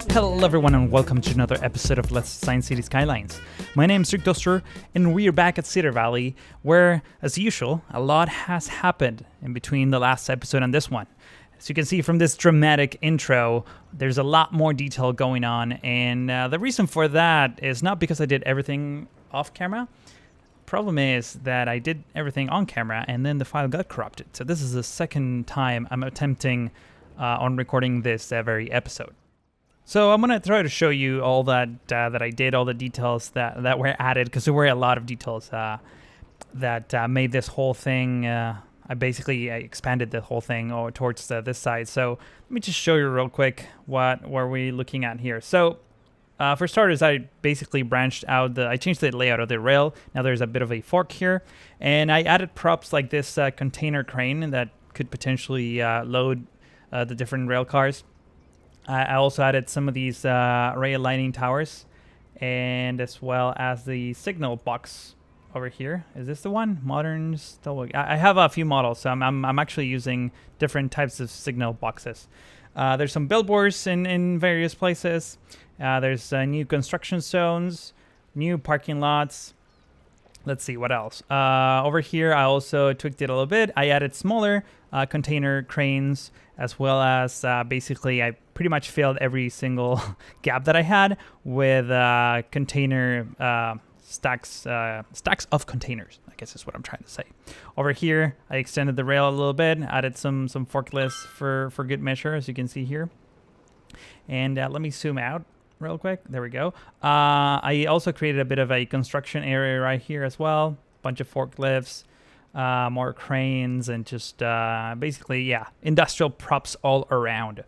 Hello everyone and welcome to another episode of Let's Design Cities Skylines. My name is Rick Duster and we are back at Cedar Valley where, as usual, a lot has happened in between the last episode and this one. As you can see from this dramatic intro, there's a lot more detail going on, and the reason for that is not because I did everything off camera. Problem is that I did everything on camera and then the file got corrupted. So this is the second time I'm attempting on recording this very episode. So I'm going to try to show you all that I did, all the details that were added, because there were a lot of details that made this whole thing. I basically expanded the whole thing towards this side. So let me just show you real quick what were we looking at here. So for starters, I basically branched out I changed the layout of the rail. Now there's a bit of a fork here, and I added props like this container crane that could potentially load the different rail cars. I also added some of these rail lining towers, and as well as the signal box over here. Is this the one? Modern still. I have a few models, so I'm actually using different types of signal boxes. There's some billboards in various places. There's new construction zones, new parking lots. Let's see what else. Over here, I also tweaked it a little bit. I added smaller container cranes, as well as basically I pretty much filled every single gap that I had with container stacks of containers, I guess is what I'm trying to say. Over here, I extended the rail a little bit, added some forklifts for good measure, as you can see here. And let me zoom out real quick. There we go. I also created a bit of a construction area right here as well. Bunch of forklifts, more cranes, and just basically, yeah, industrial props all around.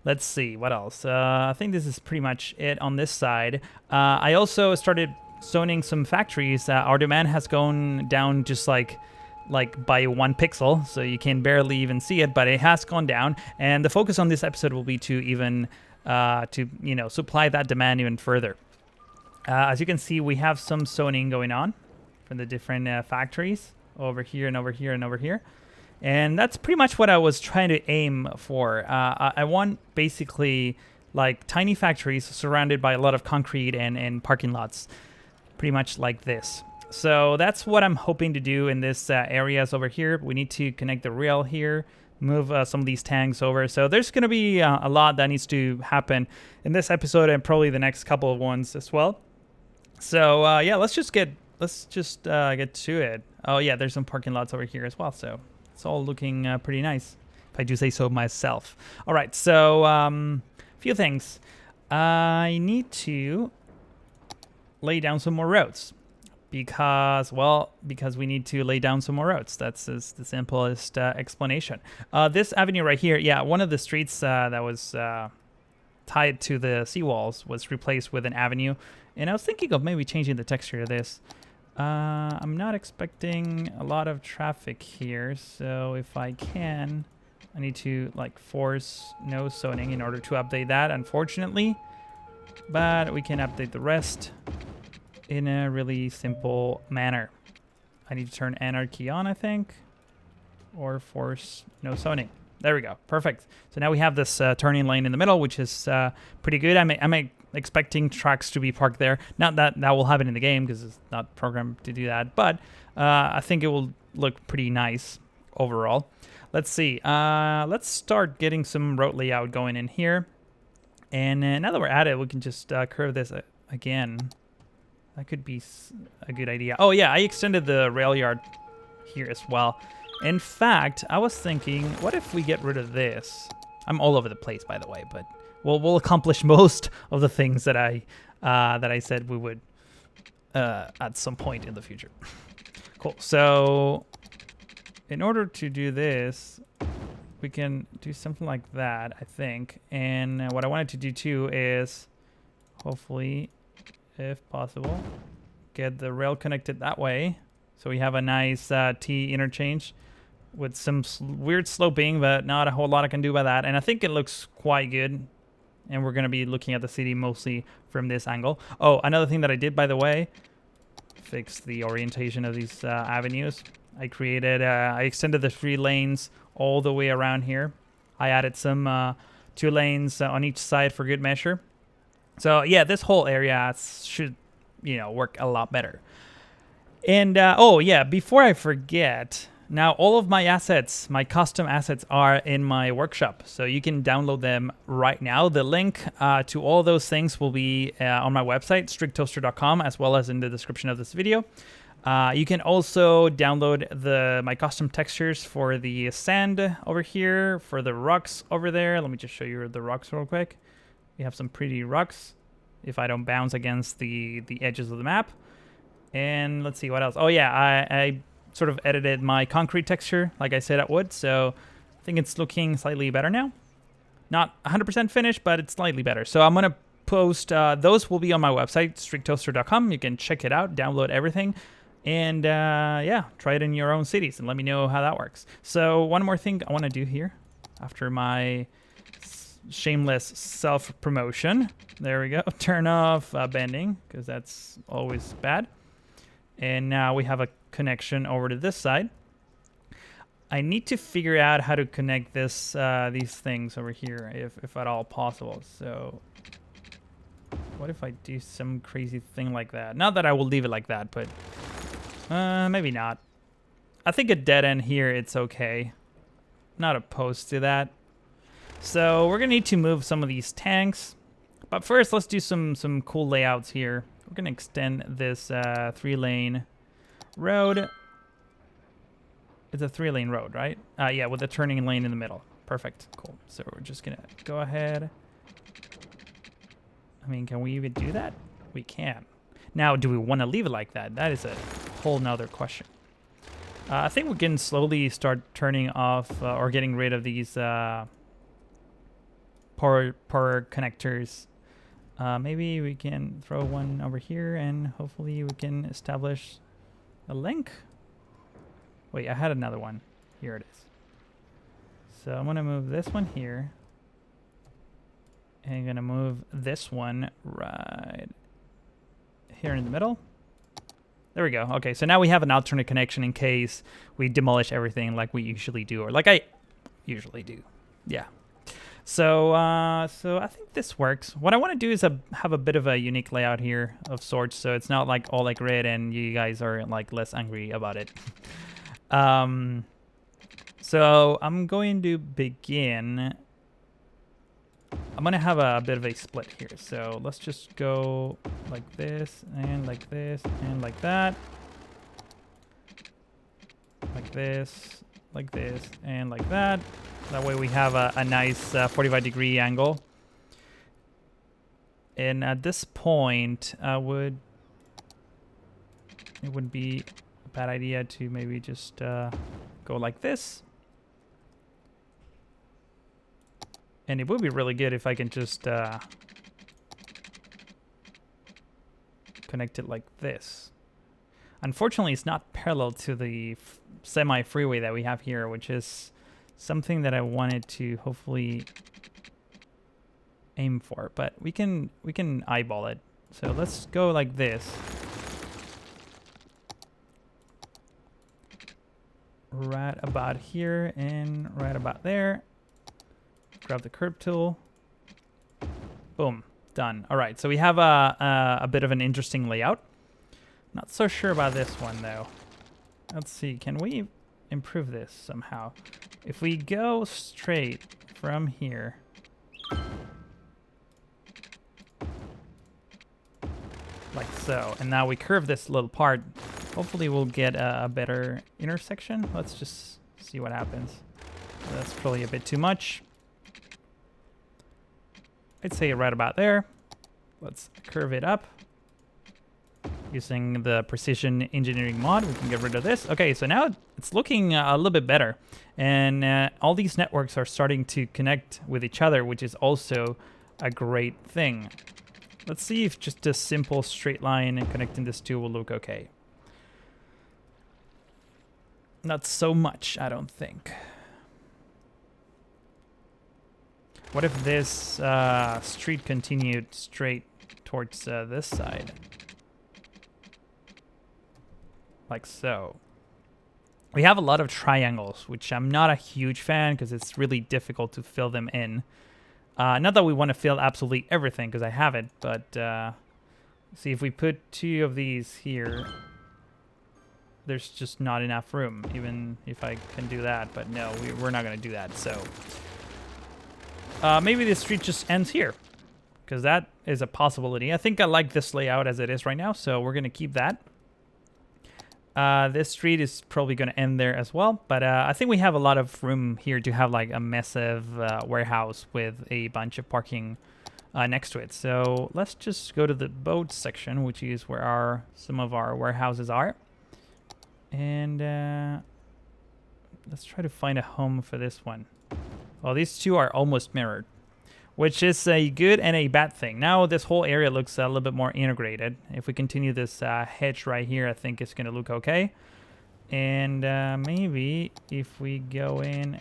Let's see, what else? I think this is pretty much it on this side. I also started zoning some factories. Our demand has gone down just like by 1 pixel, so you can barely even see it, but it has gone down. And the focus on this episode will be to even supply that demand even further. As you can see, we have some zoning going on from the different factories over here and over here and over here. And that's pretty much what I was trying to aim for. I want basically like tiny factories surrounded by a lot of concrete and parking lots, pretty much like this. So that's what I'm hoping to do in this areas over here. We need to connect the rail here, move some of these tanks over. So there's going to be a lot that needs to happen in this episode and probably the next couple of ones as well. So yeah, let's just get to it. Oh yeah, there's some parking lots over here as well. So it's all looking pretty nice, if I do say so myself. All right, so few things. I need to lay down some more roads because we need to lay down some more roads. That's the simplest explanation. This avenue right here, yeah, one of the streets that was tied to the seawalls was replaced with an avenue, and I was thinking of maybe changing the texture of this. I'm not expecting a lot of traffic here, so if I can, I need to like force no zoning in order to update that, unfortunately. But we can update the rest in a really simple manner. I need to turn anarchy on, I think, or force no zoning. There we go. Perfect. So now we have this turning lane in the middle, which is pretty good. I'm expecting trucks to be parked there. Not that will happen in the game because it's not programmed to do that, but I think it will look pretty nice overall. Let's see. Let's start getting some road layout going in here. And now that we're at it, we can just curve this again. That could be a good idea. Oh yeah, I extended the rail yard here as well. In fact, I was thinking, what if we get rid of this? I'm all over the place, by the way, but we'll accomplish most of the things that I said we would at some point in the future. Cool. So in order to do this, we can do something like that, I think. And what I wanted to do too is hopefully, if possible, get the rail connected that way. So we have a nice T interchange with some weird sloping, but not a whole lot I can do by that. And I think it looks quite good. And we're going to be looking at the city mostly from this angle. Oh, another thing that I did, by the way, fix the orientation of these avenues. I extended the 3 lanes all the way around here. I added some 2 lanes on each side for good measure. So yeah, this whole area should, work a lot better. And oh yeah, before I forget, now all of my assets, my custom assets, are in my workshop, so you can download them right now. The link to all those things will be on my website, stricttoaster.com, as well as in the description of this video. You can also download my custom textures for the sand over here, for the rocks over there. Let me just show you the rocks real quick. We have some pretty rocks, if I don't bounce against the edges of the map. And let's see what else. Oh yeah, I sort of edited my concrete texture like I said I would, so I think it's looking slightly better now. Not 100% finished, but it's slightly better. So I'm gonna post, those will be on my website, stricttoaster.com. You can check it out, download everything, and yeah, try it in your own cities and let me know how that works. So one more thing I want to do here after my shameless self-promotion. There we go. Turn off bending, because that's always bad. And now we have a connection over to this side. I need to figure out how to connect this these things over here, if at all possible. So what if I do some crazy thing like that? Not that I will leave it like that, but maybe not. I think a dead end here, it's okay. Not opposed to that. So we're gonna need to move some of these tanks. But first, let's do some cool layouts here. We're gonna extend this 3-lane road. It's a 3-lane road, right? Yeah, with a turning lane in the middle. Perfect, cool. So we're just gonna go ahead. I mean, can we even do that? We can. Now, do we want to leave it like that? That is a whole nother question. I think we can slowly start turning off or getting rid of these power connectors. Maybe we can throw one over here, and hopefully we can establish a link. Wait, I had another one. Here it is. So I'm gonna move this one here, and I'm gonna move this one right here in the middle. There we go. Okay, so now we have an alternate connection in case we demolish everything like we usually do, or like I usually do. Yeah. So so I think this works. What I want to do is have a bit of a unique layout here of sorts, so it's not like all like red and you guys are like less angry about it. So I'm going to begin. I'm gonna have a bit of a split here. So let's just go like this and like this and like that. Like this, and like that. That way we have a nice 45-degree angle. And at this point, it would be a bad idea to maybe just go like this. And it would be really good if I can just connect it like this. Unfortunately, it's not parallel to the semi-freeway that we have here, which is something that I wanted to hopefully aim for, but we can eyeball it. So let's go like this. Right about here and right about there. Grab the curve tool. Boom, done. All right, so we have a bit of an interesting layout. Not so sure about this one though. Let's see, can we improve this somehow? If we go straight from here, like so, and now we curve this little part, hopefully we'll get a better intersection. Let's just see what happens. That's probably a bit too much. I'd say right about there. Let's curve it up. Using the precision engineering mod, we can get rid of this. Okay, so now it's looking a little bit better. And all these networks are starting to connect with each other, which is also a great thing. Let's see if just a simple straight line and connecting this two will look okay. Not so much, I don't think. What if this street continued straight towards this side? Like so. We have a lot of triangles, which I'm not a huge fan because it's really difficult to fill them in. Not that we want to fill absolutely everything, because I have it, but see, if we put 2 of these here, there's just not enough room, even if I can do that. But no, we're not going to do that. So maybe this street just ends here, because that is a possibility. I think I like this layout as it is right now, so we're going to keep that. This street is probably going to end there as well, but I think we have a lot of room here to have like a massive warehouse with a bunch of parking next to it. So let's just go to the boat section, which is where some of our warehouses are. And let's try to find a home for this one. Well, these 2 are almost mirrored, which is a good and a bad thing. Now this whole area looks a little bit more integrated. If we continue this hedge right here, I think it's going to look okay. And maybe if we go in...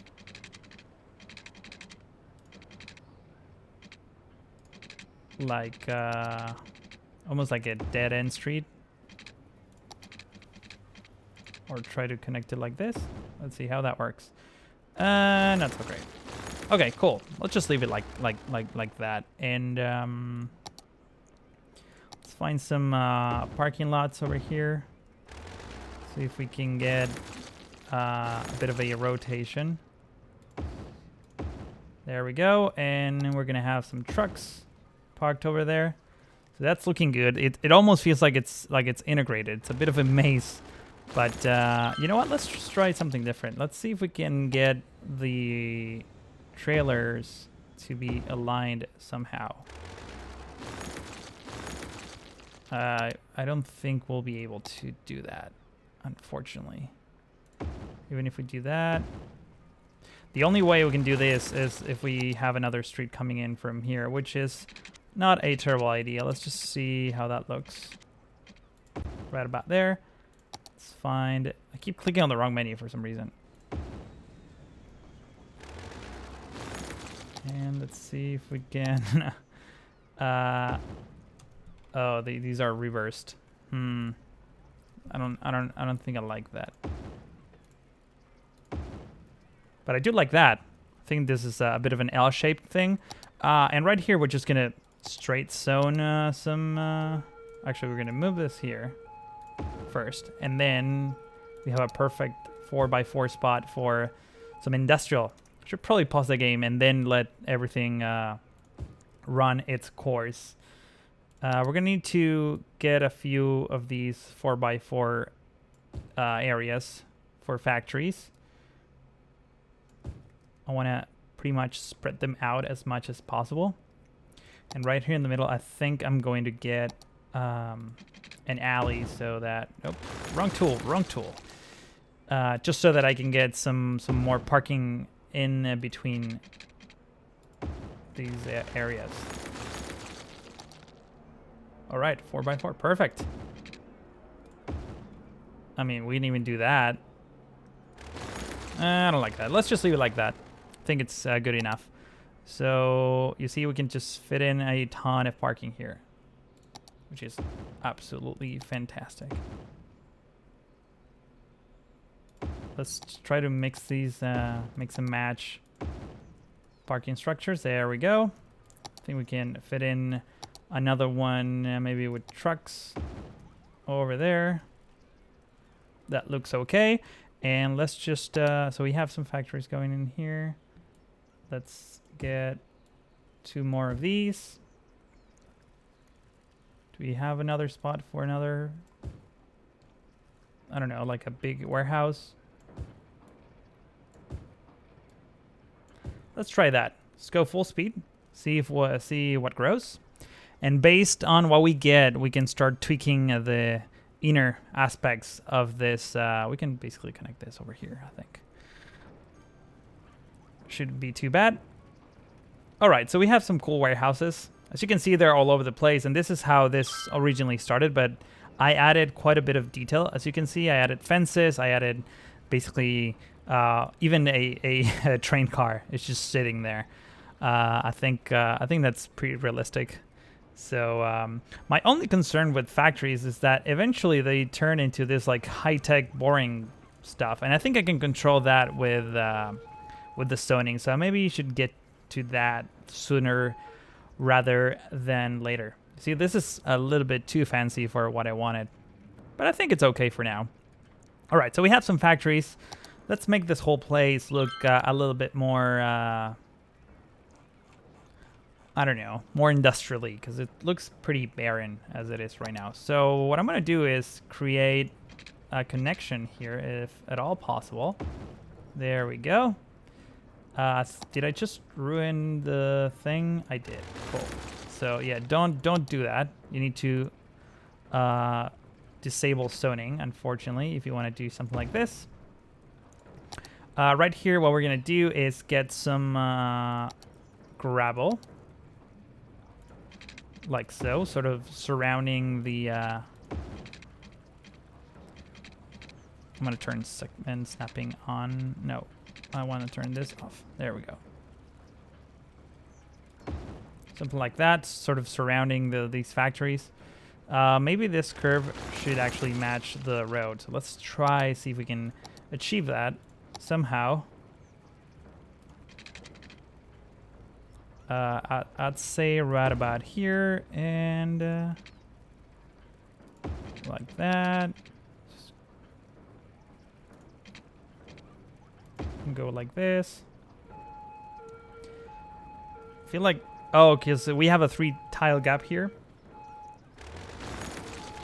like almost like a dead-end street. Or try to connect it like this. Let's see how that works. Not so great. Okay, cool. Let's just leave it like that. And let's find some parking lots over here. See if we can get a bit of a rotation. There we go. And we're gonna have some trucks parked over there. So that's looking good. It almost feels like it's integrated. It's a bit of a maze. But you know what? Let's just try something different. Let's see if we can get the trailers to be aligned somehow. I don't think we'll be able to do that, unfortunately. Even if we do that. The only way we can do this is if we have another street coming in from here, which is not a terrible idea. Let's just see how that looks. Right about there. Let's find... I keep clicking on the wrong menu for some reason. And let's see if we can... oh, these are reversed. I don't think I like that. But I do like that. I think this is a bit of an L-shaped thing. And right here, we're just gonna straight zone some... actually, we're gonna move this here first, and then we have a perfect 4x4 spot for some industrial. Should probably pause the game and then let everything run its course. We're gonna need to get a few of these 4x4 areas for factories. I want to pretty much spread them out as much as possible. And right here in the middle, I think I'm going to get an alley so that... Nope, wrong tool. Just so that I can get some more parking in between these areas. All right, 4x4, perfect. I mean, we didn't even do that. I don't like that. Let's just leave it like that. I think it's good enough. So you see, we can just fit in a ton of parking here, which is absolutely fantastic. Let's try to mix these, mix and match parking structures. There we go. I think we can fit in another one, maybe with trucks over there. That looks okay. And let's just, so we have some factories going in here. Let's get 2 more of these. Do we have another spot for another, I don't know, like a big warehouse? Let's try that. Let's go full speed. See what grows. And based on what we get, we can start tweaking the inner aspects of this. We can basically connect this over here, I think. Shouldn't be too bad. All right, so we have some cool warehouses. As you can see, they're all over the place, and this is how this originally started, but I added quite a bit of detail. As you can see, I added fences, I added basically even a train car. It's just sitting there. I think that's pretty realistic. So my only concern with factories is that eventually they turn into this like high-tech, boring stuff, and I think I can control that with the zoning. So maybe you should get to that sooner rather than later. See, this is a little bit too fancy for what I wanted, but I think it's okay for now. All right, so we have some factories. Let's make this whole place look a little bit more, I don't know, more industrially, because it looks pretty barren as it is right now. So what I'm going to do is create a connection here, if at all possible. There we go. Did I just ruin the thing? I did. Cool. So yeah, don't do that. You need to disable zoning, unfortunately, if you want to do something like this. Right here, what we're gonna do is get some gravel, like so, sort of surrounding the. I'm gonna turn segment snapping on. No, I want to turn this off. There we go. Something like that, sort of surrounding these factories. Maybe this curve should actually match the road. So let's try, see if we can achieve that somehow. I'd say right about here, and like that. Go like this. I feel like, oh, because we have a 3 tile gap here.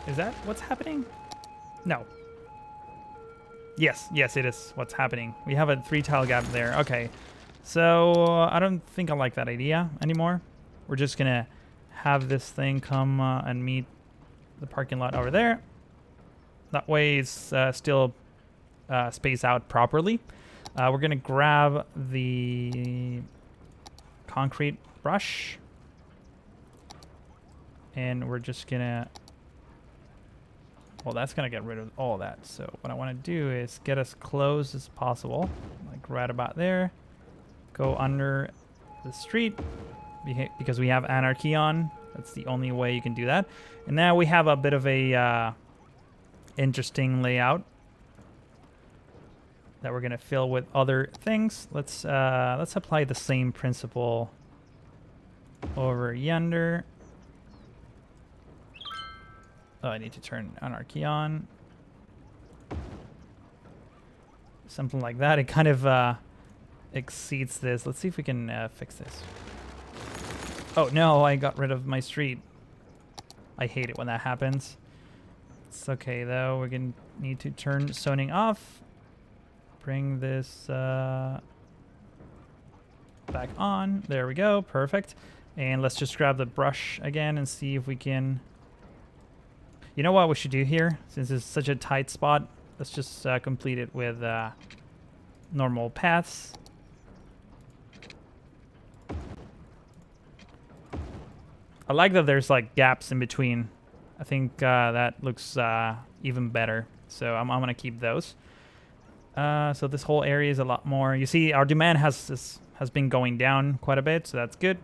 Is that what's happening? No. Yes, it is what's happening. We have a 3 tile gap there. Okay. So I don't think I like that idea anymore. We're just gonna have this thing come and meet the parking lot over there. That way it's still spaced out properly. We're gonna grab the concrete brush, and we're just gonna, well, that's gonna get rid of all that. So what I want to do is get as close as possible, like right about there. Go under the street because we have anarchy on. That's the only way you can do that. And now we have a bit of a interesting layout that we're gonna fill with other things. Let's apply the same principle over yonder. Oh, I need to turn anarchy on. Something like that. It kind of exceeds this. Let's see if we can fix this. Oh no, I got rid of my street. I hate it when that happens. It's okay though. We're gonna need to turn zoning off. Bring this back on. There we go. Perfect. And let's just grab the brush again and see if we can. You know what we should do here? Since it's such a tight spot, let's just complete it with normal paths. I like that there's like gaps in between. I think that looks even better. So I'm gonna keep those. So this whole area is a lot more. You see, our demand has been going down quite a bit, so that's good.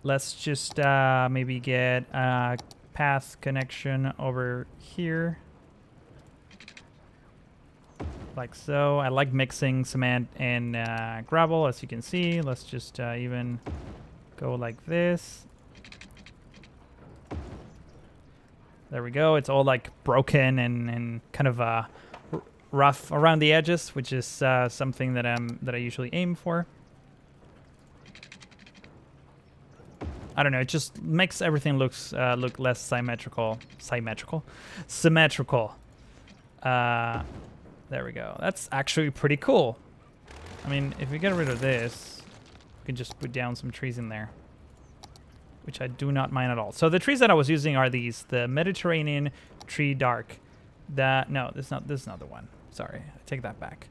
Let's just maybe get a path connection over here, like so. I like mixing cement and gravel, as you can see. Let's just even go like this. There we go. It's all like broken and kind of rough around the edges, which is something that I usually aim for. I don't know. It just makes everything look less symmetrical. There we go. That's actually pretty cool. I mean, if we get rid of this, we can just put down some trees in there, which I do not mind at all. So the trees that I was using are these, the Mediterranean tree dark. No, this is not the one. Sorry, I take that back.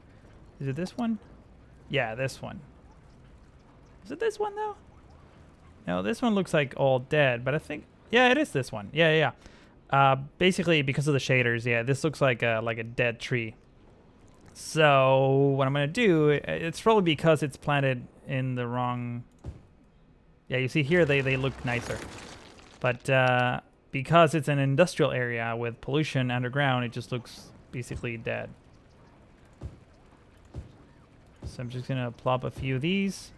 Is it this one? Yeah, this one. Is it this one though? No, this one looks like all dead, but I think, yeah, it is this one. Yeah. Basically, because of the shaders, yeah, this looks like a dead tree. So what I'm gonna do, it's probably because it's planted in the wrong. Yeah, you see here they look nicer, but because it's an industrial area with pollution underground, it just looks basically dead. So I'm just gonna plop a few of these.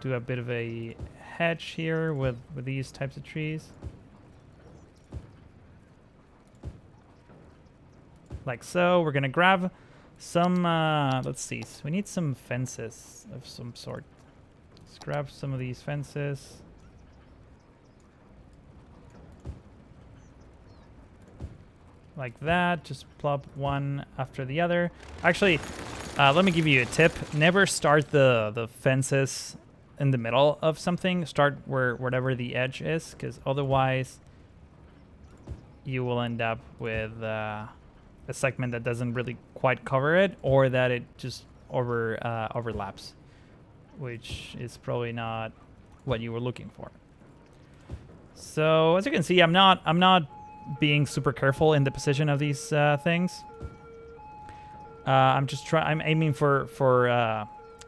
do a bit of a hedge here with these types of trees. Like so. We're gonna grab some, let's see, so we need some fences of some sort. Let's grab some of these fences. Like that, just plop one after the other. Actually, let me give you a tip. Never start the fences in the middle of something. Start wherever the edge is, because otherwise you will end up with a segment that doesn't really quite cover it, or that it just overlaps, which is probably not what you were looking for. So as you can see, I'm not being super careful in the position of these things. I'm aiming for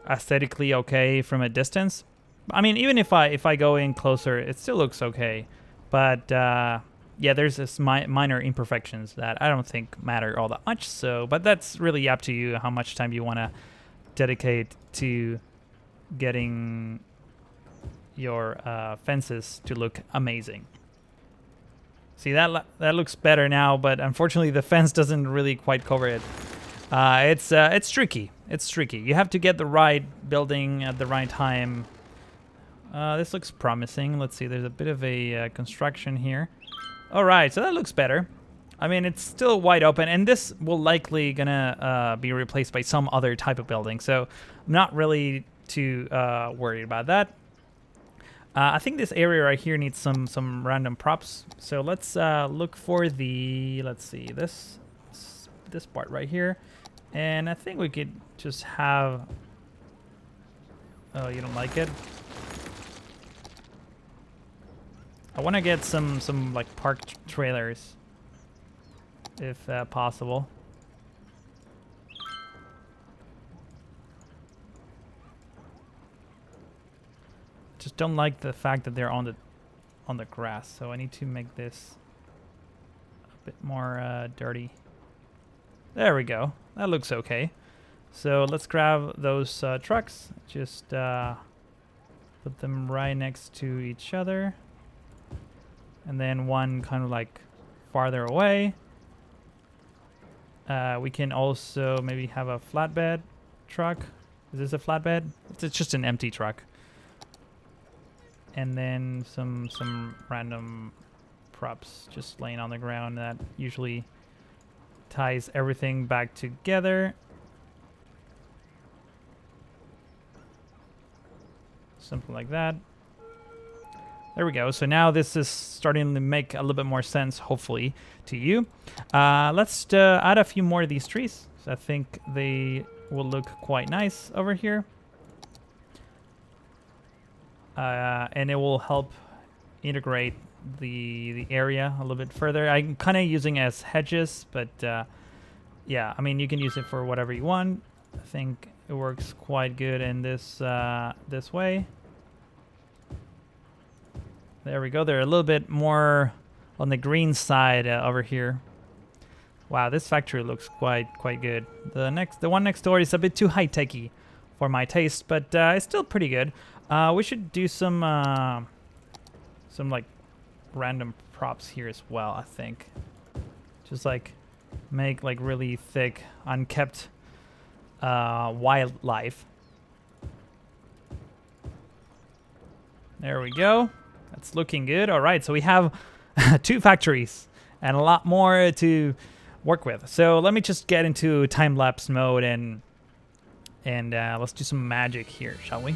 aesthetically okay from a distance. I mean, even if I go in closer, it still looks okay. But yeah, there's this minor imperfections that I don't think matter all that much. So, but that's really up to you how much time you want to dedicate to getting your fences to look amazing. See, that looks better now, but unfortunately the fence doesn't really quite cover it. It's tricky. It's tricky. You have to get the right building at the right time. This looks promising. Let's see. There's a bit of a construction here. All right, so that looks better. I mean, it's still wide open, and this will likely gonna be replaced by some other type of building. So I'm not really too worried about that. I think this area right here needs some random props. So let's look for the, let's see, this part right here. And I think we could just have, oh, you don't like it? I want to get some like parked trailers, if possible. Just don't like the fact that they're on the grass, so I need to make this a bit more dirty. There we go. That looks okay. So let's grab those trucks. Just put them right next to each other, and then one kind of like farther away. We can also maybe have a flatbed truck. Is this a flatbed? It's just an empty truck. And then some random props just laying on the ground that usually ties everything back together. Something like that. There we go. So now this is starting to make a little bit more sense, hopefully, to you. Let's add a few more of these trees. So I think they will look quite nice over here. And it will help integrate the area a little bit further. I'm kind of using as hedges, but yeah, I mean, you can use it for whatever you want. I think it works quite good in this this way. There we go. They're a little bit more on the green side over here. Wow, this factory looks quite good. The one next door is a bit too high-techy for my taste, but it's still pretty good. We should do some like random props here as well, I think. Just like make like really thick, unkept wildlife. There we go. That's looking good. All right, so we have 2 factories and a lot more to work with. So let me just get into time-lapse mode and let's do some magic here, shall we?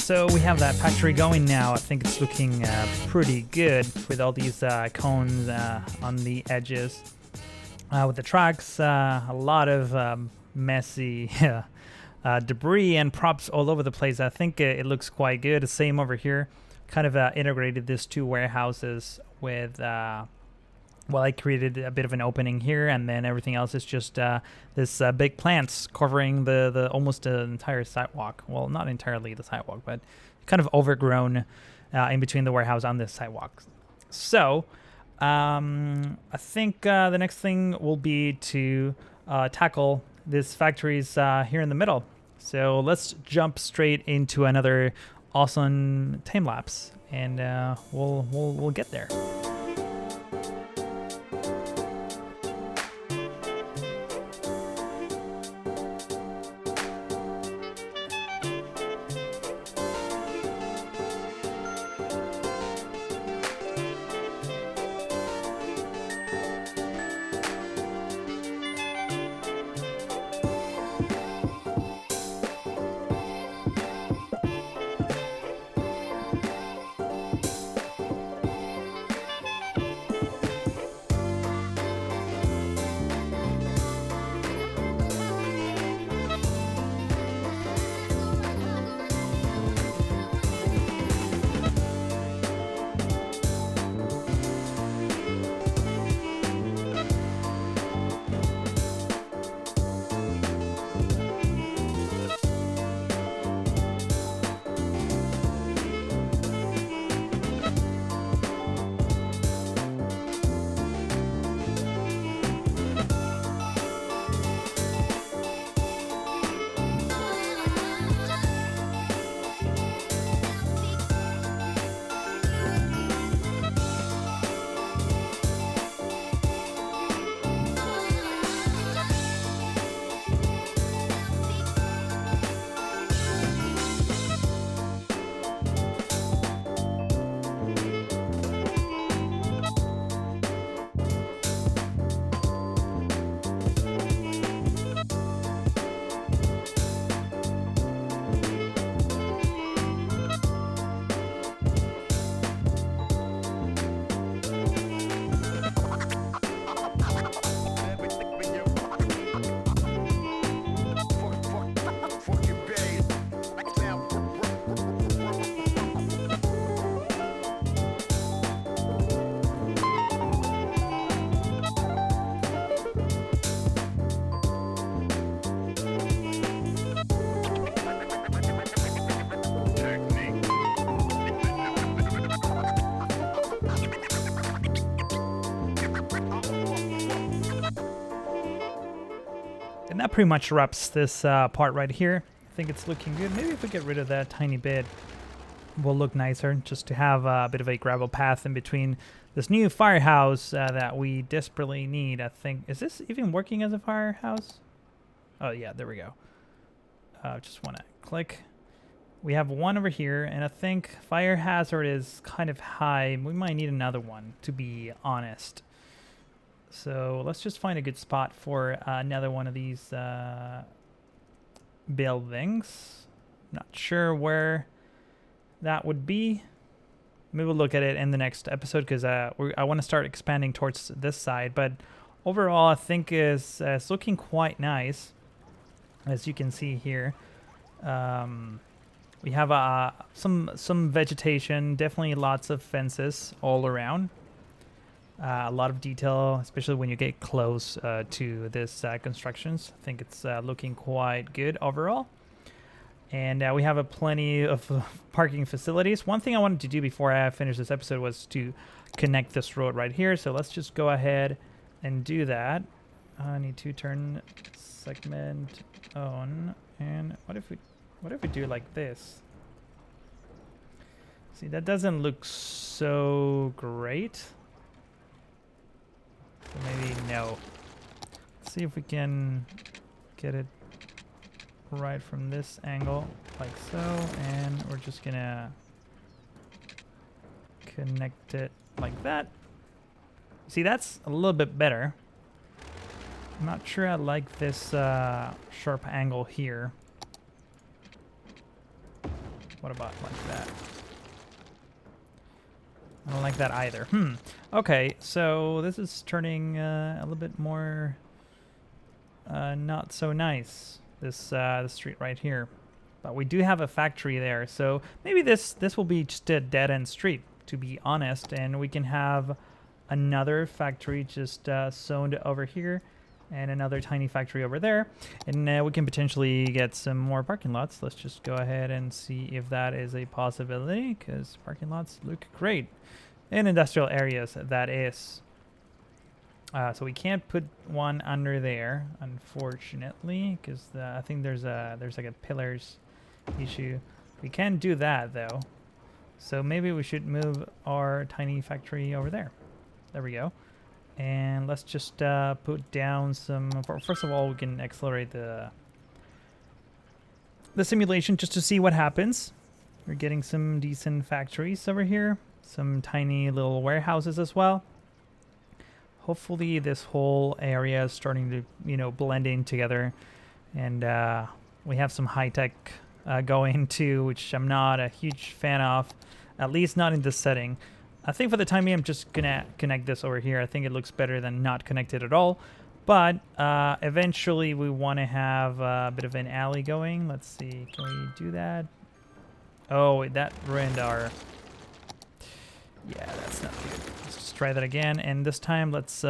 So we have that factory going now. I think it's looking pretty good with all these cones on the edges. With the tracks, a lot of messy debris and props all over the place. I think it looks quite good. The same over here. Kind of integrated these two warehouses with, well, I created a bit of an opening here, and then everything else is just this big plants covering the almost the entire sidewalk. Well, not entirely the sidewalk, but kind of overgrown in between the warehouse and the sidewalk. So I think the next thing will be to tackle these factories here in the middle. So let's jump straight into another awesome time lapse, and we'll get there. And that pretty much wraps this part right here. I think it's looking good. Maybe if we get rid of that tiny bit, will look nicer, just to have a bit of a gravel path in between this new firehouse that we desperately need. I think, is this even working as a firehouse? Oh yeah, there we go. Just want to click. We have one over here, and I think fire hazard is kind of high. We might need another one, to be honest. So let's just find a good spot for another one of these buildings. Not sure where that would be. Maybe we'll look at it in the next episode, because I want to start expanding towards this side. But overall, I think it's looking quite nice, as you can see here. We have some vegetation, definitely lots of fences all around. A lot of detail, especially when you get close to this constructions. I think it's looking quite good overall. And we have plenty of parking facilities. One thing I wanted to do before I finish this episode was to connect this road right here. So let's just go ahead and do that. I need to turn segment on. And what if we do it like this? See, that doesn't look so great. So maybe no. Let's see if we can get it right from this angle, like so, and we're just gonna connect it like that. See, that's a little bit better. I'm not sure I like this sharp angle here. What about like that? I don't like that either. Okay, so this is turning a little bit more not so nice. This the street right here, but we do have a factory there, so maybe this will be just a dead end street, to be honest, and we can have another factory just zoned over here, and another tiny factory over there, and we can potentially get some more parking lots. Let's just go ahead and see if that is a possibility, because parking lots look great in industrial areas, that is. So we can't put one under there, unfortunately, because I think there's like a pillars issue. We can do that though, so maybe we should move our tiny factory over there. There we go. And let's just put down some. First of all, we can accelerate the simulation just to see what happens. We're getting some decent factories over here, some tiny little warehouses as well. Hopefully this whole area is starting to, you know, blend in together, and we have some high tech going too, which I'm not a huge fan of, at least not in this setting. I think for the time being I'm just gonna connect this over here. I think it looks better than not connected at all, but eventually we want to have a bit of an alley going. Let's see, can we do that? Oh, that ruined our... Yeah, that's not good. Let's just try that again, and this time let's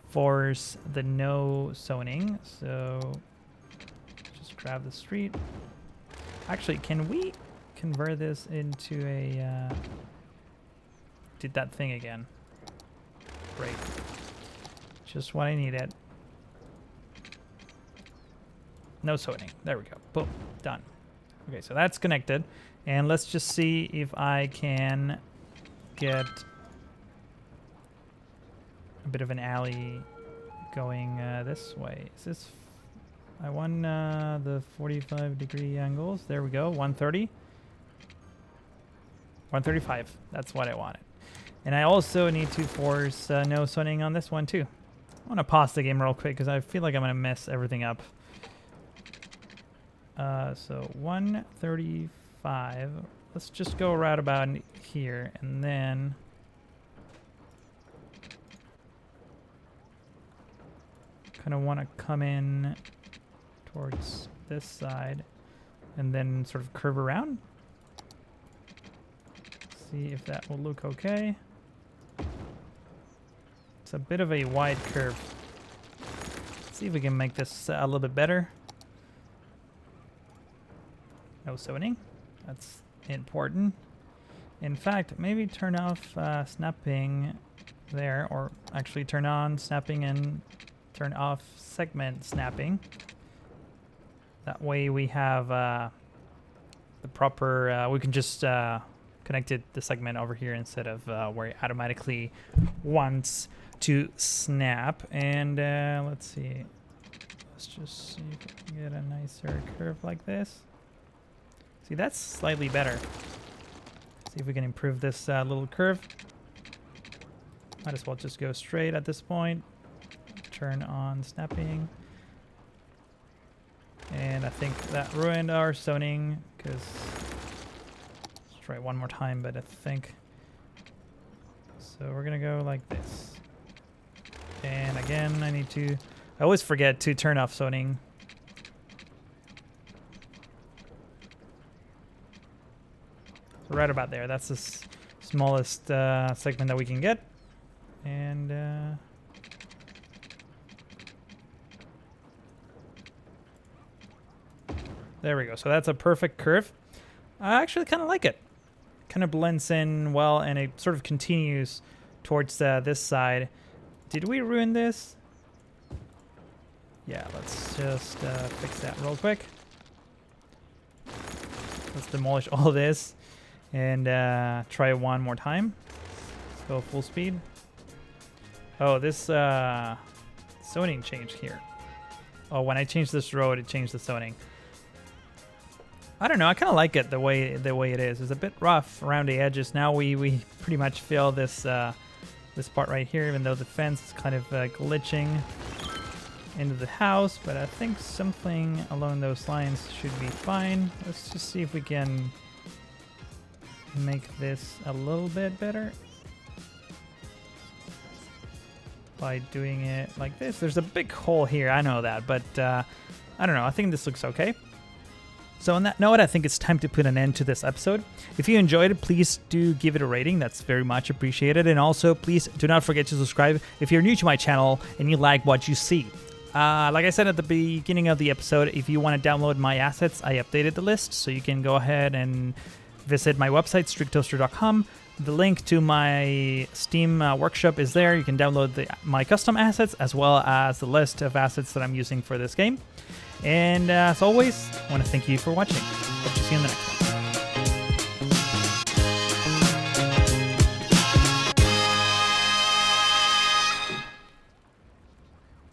force the no zoning. So just grab the street. Actually, can we convert this into a... Did that thing again. Great. Just what I needed. No zoning. There we go. Boom. Done. Okay, so that's connected. And let's just see if I can get a bit of an alley going this way. Is this... I want the 45-degree angles. There we go. 130. 135. That's what I wanted. And I also need to force no zoning on this one too. I want to pause the game real quick because I feel like I'm going to mess everything up. So 135. Let's just go right about here, and then kind of want to come in towards this side and then sort of curve around. See if that will look okay. It's a bit of a wide curve. Let's see if we can make this a little bit better. No zoning. That's important. In fact, maybe turn off snapping there, or actually turn on snapping and turn off segment snapping. That way we have the proper, we can just connect the segment over here instead of where it automatically wants to snap. And let's see. Let's just see if we can get a nicer curve like this. See, that's slightly better. See if we can improve this little curve. Might as well just go straight at this point. Turn on snapping. And I think that ruined our zoning, because let's try it one more time, but I think so. We're gonna go like this. And again, I always forget to turn off zoning. So right about there. That's the smallest segment that we can get. And there we go. So that's a perfect curve. I actually kind of like it. Kind of blends in well, and it sort of continues towards this side. Did we ruin this? Yeah, let's just fix that real quick. Let's demolish all this and try one more time. Let's go full speed. Oh, this zoning changed here. Oh, when I changed this road, it changed the zoning. I don't know. I kind of like it the way it is. It's a bit rough around the edges. Now we pretty much fill this this part right here, even though the fence is kind of glitching. into the house, but I think something along those lines should be fine. Let's just see if we can make this a little bit better by doing it like this. There's a big hole here, I know that, but I don't know, I think this looks okay. So on that note, I think it's time to put an end to this episode. If you enjoyed it, please do give it a rating. That's very much appreciated. And also, please do not forget to subscribe if you're new to my channel and you like what you see. Like I said at the beginning of the episode, if you want to download my assets, I updated the list. So you can go ahead and visit my website, stricttoaster.com. The link to my Steam workshop is there. You can download my custom assets as well as the list of assets that I'm using for this game. And as always, I want to thank you for watching. Hope to see you in the next one.